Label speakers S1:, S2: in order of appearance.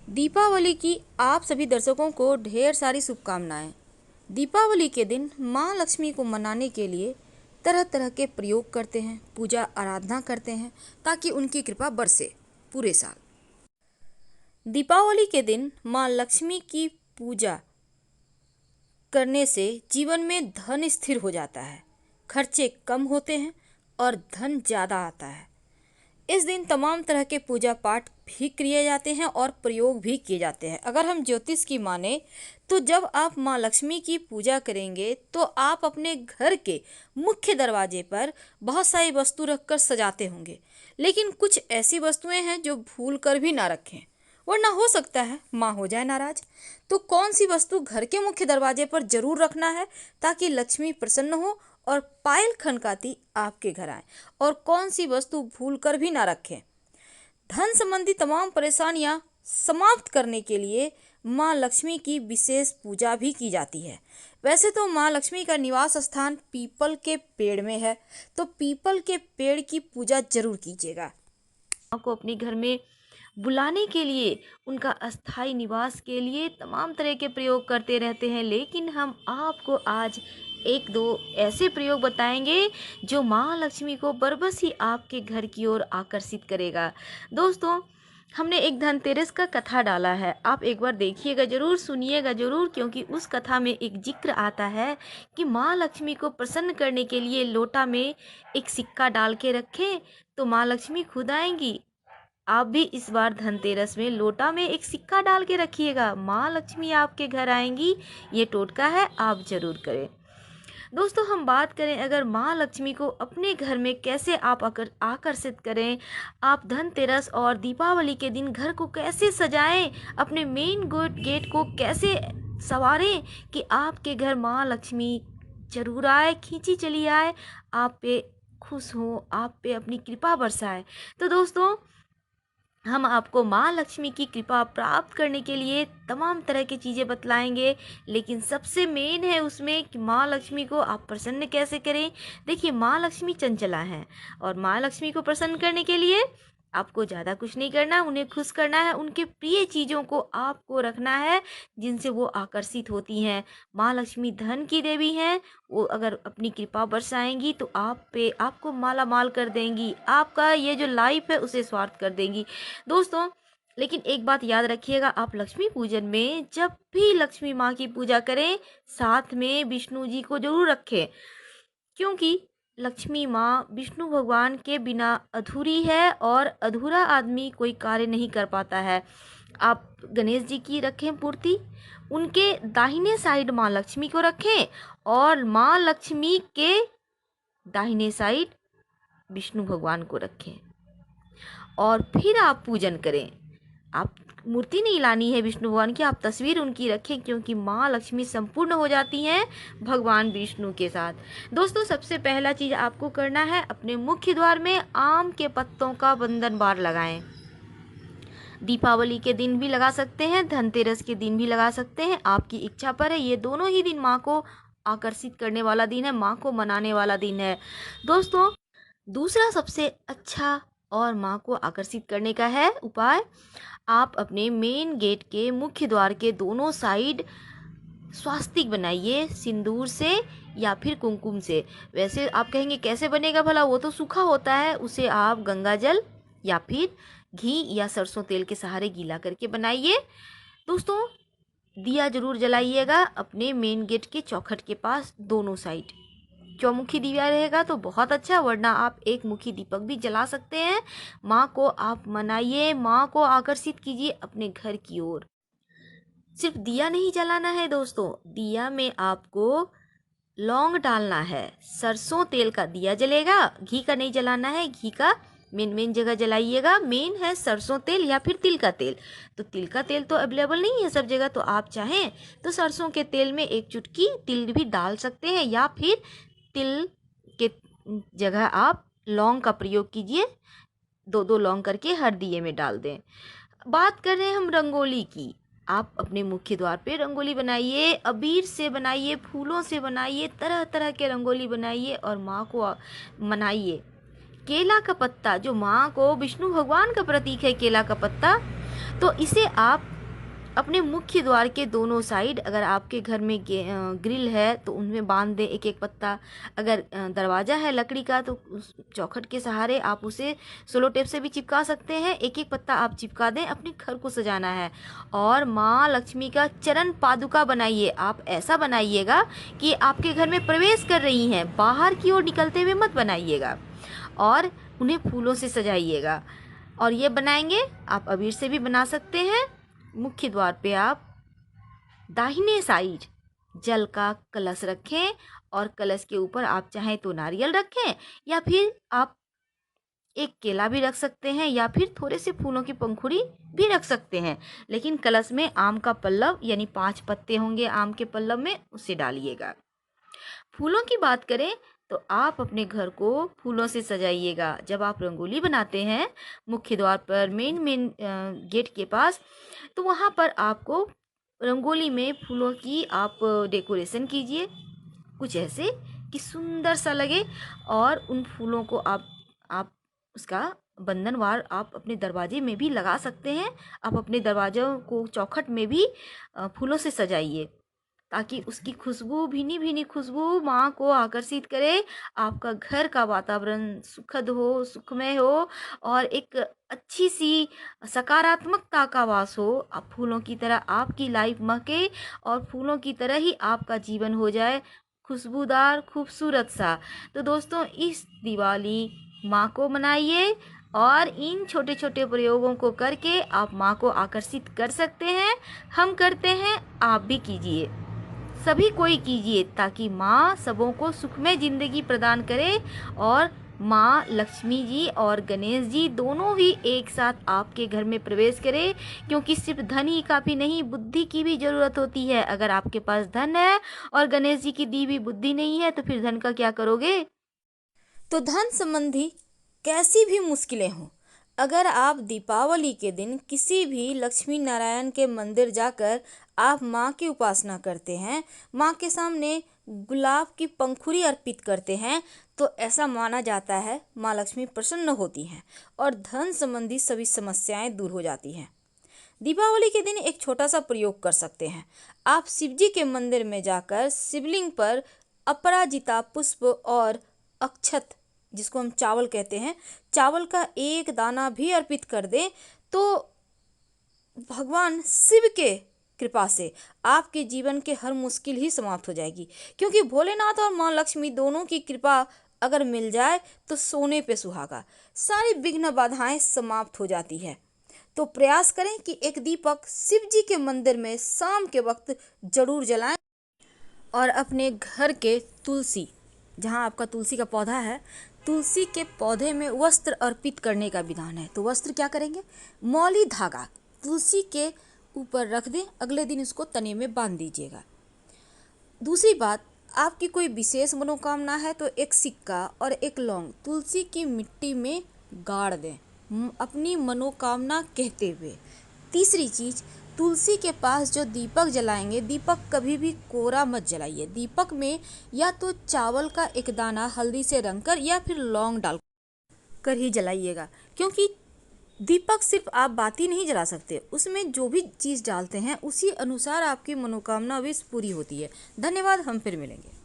S1: दीपावली की आप सभी दर्शकों को ढेर सारी शुभकामनाएं। दीपावली के दिन माँ लक्ष्मी को मनाने के लिए तरह तरह के प्रयोग करते हैं, पूजा आराधना करते हैं ताकि उनकी कृपा बरसे पूरे साल। दीपावली के दिन माँ लक्ष्मी की पूजा करने से जीवन में धन स्थिर हो जाता है, खर्चे कम होते हैं और धन ज़्यादा आता है। इस दिन तमाम तरह के पूजा पाठ भी किए जाते हैं और प्रयोग भी किए जाते हैं। अगर हम ज्योतिष की माने तो जब आप माँ लक्ष्मी की पूजा करेंगे तो आप अपने घर के मुख्य दरवाजे पर बहुत सारी वस्तु रखकर सजाते होंगे, लेकिन कुछ ऐसी वस्तुएं हैं जो भूल कर भी ना रखें, वरना हो सकता है माँ हो जाए नाराज। तो कौन सी वस्तु घर के मुख्य दरवाजे पर जरूर रखना है ताकि लक्ष्मी प्रसन्न हो और पायल खनकाती आपके घर आए, और कौन सी वस्तु भूल कर भी ना रखें। धन संबंधी तमाम परेशानियां समाप्त करने के लिए माँ लक्ष्मी की विशेष पूजा भी की जाती है। वैसे तो माँ लक्ष्मी का निवास स्थान पीपल के पेड़ में है, तो पीपल के पेड़ की पूजा जरूर कीजिएगा। माँ को अपने घर में बुलाने के लिए, उनका अस्थायी निवास के लिए तमाम तरह के प्रयोग करते रहते हैं, लेकिन हम आपको आज एक दो ऐसे प्रयोग बताएंगे जो माँ लक्ष्मी को बरबस ही आपके घर की ओर आकर्षित करेगा। दोस्तों, हमने एक धनतेरस का कथा डाला है, आप एक बार देखिएगा जरूर, सुनिएगा जरूर, क्योंकि उस कथा में एक जिक्र आता है कि माँ लक्ष्मी को प्रसन्न करने के लिए लोटा में एक सिक्का डाल के रखें तो माँ लक्ष्मी खुद आएंगी। आप भी इस बार धनतेरस में लोटा में एक सिक्का डाल के रखिएगा, माँ लक्ष्मी आपके घर आएंगी। ये टोटका है, आप जरूर करें। दोस्तों, हम बात करें अगर माँ लक्ष्मी को अपने घर में कैसे आप आकर्षित करें, आप धनतेरस और दीपावली के दिन घर को कैसे सजाएं, अपने मेन गेट को कैसे संवारें कि आपके घर माँ लक्ष्मी जरूर आए, खींची चली आए, आप पे खुश हो, आप पे अपनी कृपा बरसाए। तो दोस्तों, हम आपको माँ लक्ष्मी की कृपा प्राप्त करने के लिए तमाम तरह की चीज़ें बतलाएंगे, लेकिन सबसे मेन है उसमें कि माँ लक्ष्मी को आप प्रसन्न कैसे करें। देखिए, माँ लक्ष्मी चंचला हैं और माँ लक्ष्मी को प्रसन्न करने के लिए आपको ज़्यादा कुछ नहीं करना, उन्हें खुश करना है। उनके प्रिय चीज़ों को आपको रखना है जिनसे वो आकर्षित होती हैं। माँ लक्ष्मी धन की देवी हैं, वो अगर अपनी कृपा बरसाएंगी तो आप पे आपको माला माल कर देंगी, आपका ये जो लाइफ है उसे स्वार्थ कर देंगी। दोस्तों, लेकिन एक बात याद रखिएगा, आप लक्ष्मी पूजन में जब भी लक्ष्मी माँ की पूजा करें साथ में विष्णु जी को जरूर रखें, क्योंकि लक्ष्मी माँ विष्णु भगवान के बिना अधूरी है और अधूरा आदमी कोई कार्य नहीं कर पाता है। आप गणेश जी की रखें मूर्ति, उनके दाहिने साइड माँ लक्ष्मी को रखें और माँ लक्ष्मी के दाहिने साइड विष्णु भगवान को रखें और फिर आप पूजन करें। आप मूर्ति नहीं लानी है विष्णु भगवान की, आप तस्वीर उनकी रखें, क्योंकि माँ लक्ष्मी संपूर्ण हो जाती हैं भगवान विष्णु के साथ। दोस्तों, सबसे पहला चीज आपको करना है, अपने मुख्य द्वार में आम के पत्तों का बंधन बार लगाएं। दीपावली के दिन भी लगा सकते हैं, धनतेरस के दिन भी लगा सकते हैं, आपकी इच्छा पर है। ये दोनों ही दिन माँ को आकर्षित करने वाला दिन है, माँ को मनाने वाला दिन है। दोस्तों, दूसरा सबसे अच्छा और माँ को आकर्षित करने का है उपाय, आप अपने मेन गेट के मुख्य द्वार के दोनों साइड स्वास्तिक बनाइए सिंदूर से या फिर कुमकुम से। वैसे आप कहेंगे कैसे बनेगा भला, वो तो सूखा होता है, उसे आप गंगा जल या फिर घी या सरसों तेल के सहारे गीला करके बनाइए। दोस्तों, दिया जरूर जलाइएगा अपने मेन गेट के चौखट के पास दोनों साइड। चौमुखी दिया रहेगा तो बहुत अच्छा, वरना आप एक मुखी दीपक भी जला सकते हैं। माँ को आप मनाइए, माँ को आकर्षित कीजिए अपने घर की ओर। सिर्फ दिया नहीं जलाना है दोस्तों, दिया में आपको लौंग डालना है, सरसों तेल का दिया जलेगा, घी का नहीं जलाना है। घी का मेन जगह जलाइएगा, मेन है सरसों तेल या फिर तिल का तेल। तो तिल का तेल तो अवेलेबल नहीं है सब जगह, तो आप चाहें तो सरसों के तेल में एक चुटकी तिल भी डाल सकते हैं, या फिर तिल के जगह आप लौंग का प्रयोग कीजिए, दो दो लौंग करके हर दिए में डाल दें। बात कर रहे हैं हम रंगोली की, आप अपने मुख्य द्वार पे रंगोली बनाइए, अबीर से बनाइए, फूलों से बनाइए, तरह तरह के रंगोली बनाइए और माँ को मनाइए। केला का पत्ता, जो माँ को विष्णु भगवान का प्रतीक है केला का पत्ता, तो इसे आप अपने मुख्य द्वार के दोनों साइड, अगर आपके घर में ग्रिल है तो उनमें बांध दें एक एक पत्ता। अगर दरवाज़ा है लकड़ी का तो उस चौखट के सहारे आप उसे सोलो टेप से भी चिपका सकते हैं। एक एक पत्ता आप चिपका दें, अपने घर को सजाना है। और माँ लक्ष्मी का चरण पादुका बनाइए। आप ऐसा बनाइएगा कि आपके घर में प्रवेश कर रही हैं, बाहर की ओर निकलते हुए मत बनाइएगा। और उन्हें फूलों से सजाइएगा। और ये बनाएंगे, आप अबीर से भी बना सकते हैं। मुख्य द्वार पे आप दाहिने साइड जल का कलश रखें और कलश के ऊपर आप चाहें तो नारियल रखें, या फिर आप एक केला भी रख सकते हैं, या फिर थोड़े से फूलों की पंखुड़ी भी रख सकते हैं। लेकिन कलश में आम का पल्लव यानी 5 पत्ते होंगे आम के पल्लव में, उसे डालिएगा। फूलों की बात करें तो आप अपने घर को फूलों से सजाइएगा। जब आप रंगोली बनाते हैं मुख्य द्वार पर, मेन गेट के पास, तो वहाँ पर आपको रंगोली में फूलों की आप डेकोरेशन कीजिए कुछ ऐसे कि सुंदर सा लगे। और उन फूलों को आप उसका बंधनवार आप अपने दरवाजे में भी लगा सकते हैं। आप अपने दरवाज़ों को चौखट में भी फूलों से सजाइए, ताकि उसकी खुशबू, भीनी भीनी खुशबू माँ को आकर्षित करे। आपका घर का वातावरण सुखद हो, सुखमय हो, और एक अच्छी सी सकारात्मकता का वास हो। आप फूलों की तरह आपकी लाइफ महके और फूलों की तरह ही आपका जीवन हो जाए खुशबूदार, खूबसूरत सा। तो दोस्तों, इस दिवाली माँ को मनाइए और इन छोटे छोटे प्रयोगों को करके आप माँ को आकर्षित कर सकते हैं। हम करते हैं, आप भी कीजिए, सभी कोई कीजिए, ताकि माँ सबों को सुखमय जिंदगी प्रदान करे। और माँ लक्ष्मी जी और गणेश जी दोनों ही एक साथ आपके घर में प्रवेश करें, क्योंकि सिर्फ धन ही काफ़ी नहीं, बुद्धि की भी ज़रूरत होती है। अगर आपके पास धन है और गणेश जी की दी हुई बुद्धि नहीं है तो फिर धन का क्या करोगे। तो धन संबंधी कैसी भी मुश्किलें हों, अगर आप दीपावली के दिन किसी भी लक्ष्मी नारायण के मंदिर जाकर आप माँ की उपासना करते हैं, माँ के सामने गुलाब की पंखुड़ी अर्पित करते हैं, तो ऐसा माना जाता है माँ लक्ष्मी प्रसन्न होती हैं और धन संबंधी सभी समस्याएं दूर हो जाती हैं। दीपावली के दिन एक छोटा सा प्रयोग कर सकते हैं। आप शिव जी के मंदिर में जाकर शिवलिंग पर अपराजिता पुष्प और अक्षत, जिसको हम चावल कहते हैं, चावल का एक दाना भी अर्पित कर दें, तो भगवान शिव के कृपा से आपके जीवन के हर मुश्किल ही समाप्त हो जाएगी। क्योंकि भोलेनाथ और माँ लक्ष्मी दोनों की कृपा अगर मिल जाए तो सोने पे सुहागा, सारी विघ्न बाधाएं समाप्त हो जाती है। तो प्रयास करें कि एक दीपक शिव जी के मंदिर में शाम के वक्त जरूर जलाएं। और अपने घर के तुलसी, जहाँ आपका तुलसी का पौधा है, तुलसी के पौधे में वस्त्र अर्पित करने का विधान है। तो वस्त्र क्या करेंगे, मौली धागा तुलसी के ऊपर रख दें, अगले दिन इसको तने में बांध दीजिएगा। दूसरी बात, आपकी कोई विशेष मनोकामना है तो एक सिक्का और एक लौंग तुलसी की मिट्टी में गाड़ दें अपनी मनोकामना कहते हुए। तीसरी चीज़, तुलसी के पास जो दीपक जलाएंगे, दीपक कभी भी कोरा मत जलाइए। दीपक में या तो चावल का एक दाना हल्दी से रंगकर या फिर लौंग डाल कर ही जलाइएगा, क्योंकि दीपक सिर्फ आप बाती नहीं जला सकते, उसमें जो भी चीज़ डालते हैं उसी अनुसार आपकी मनोकामना विश पूरी होती है। धन्यवाद, हम फिर मिलेंगे।